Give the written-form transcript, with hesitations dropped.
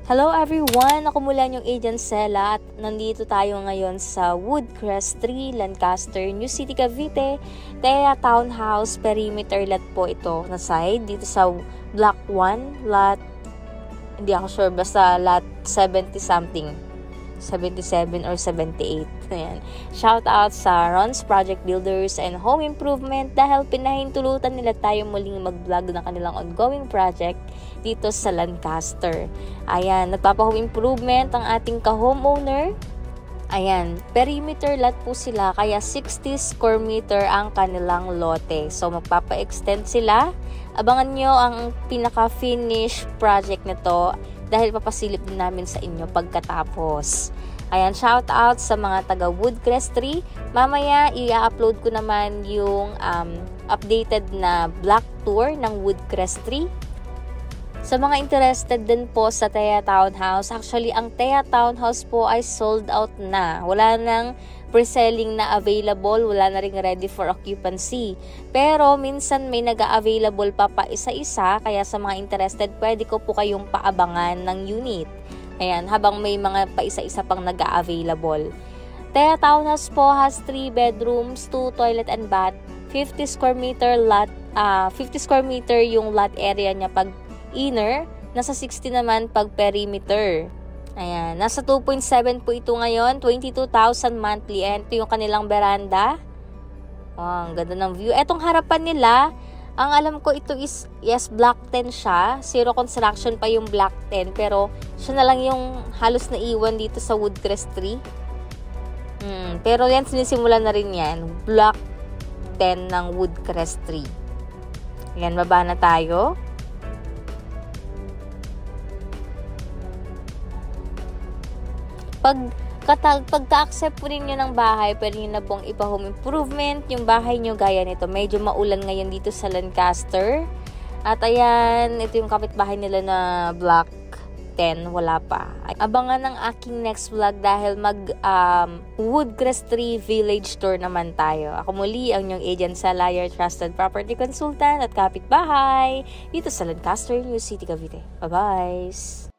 Hello everyone! Ako mula yung Agent Sela at nandito tayo ngayon sa Woodcrest 3, Lancaster, New City, Cavite. Kaya townhouse perimeter lot po ito na side dito sa Block 1, lot, hindi ako sure, basta lot 70 something. 77 or 78. Ayan. Shout out sa Ron's Project Builders and Home Improvement dahil pinahintulutan nila tayo muling mag-vlog ng kanilang ongoing project dito sa Lancaster. Ayan, nagpapa-home improvement ang ating ka-homeowner. Ayan, perimeter lot po sila kaya 60 square meter ang kanilang lote. So magpapa-extend sila. Abangan nyo ang pinaka-finish project nito dahil papasilip din namin sa inyo pagkatapos. Ayan, shout out sa mga taga Woodcrest 3. Mamaya, i-upload ko naman yung updated na block tour ng Woodcrest 3. Sa mga interested din po sa Thea Townhouse, actually, ang Thea Townhouse po ay sold out na. Wala nang pre-selling na available, wala na ring ready for occupancy. Pero minsan may nag-available pa isa-isa, kaya sa mga interested, pwede ko po kayong paabangan ng unit. Ayan, habang may mga isa-isa pang nag-available. Thea Townhouse po has 3 bedrooms, 2 toilet and bath, 50 square meter lot, 50 square meter yung lot area niya pag inner, nasa 60 naman pag perimeter. Ayan, nasa 2.7 po ito ngayon, 22,000 monthly. And ito yung kanilang veranda. Oh, ang ganda ng view. Etong harapan nila, ang alam ko ito is, yes, block 10 siya. Zero construction pa yung block 10. Pero siya na lang yung halos naiwan dito sa Woodcrest 3. Pero yan, sinisimula na rin yan. Block 10 ng Woodcrest 3. Ayan, baba na tayo. Pagka-accept po ninyo ng bahay, pwede nyo na pong ipa-home improvement yung bahay nyo gaya nito. Medyo maulan ngayon dito sa Lancaster. At ayan, ito yung kapitbahay nila na block 10, wala pa. Abangan ang aking next vlog dahil Woodcrest 3 Village Tour naman tayo. Ako muli ang inyong agent sa Liar Trusted Property Consultant at kapitbahay dito sa Lancaster, New City, Cavite. Bye-bye!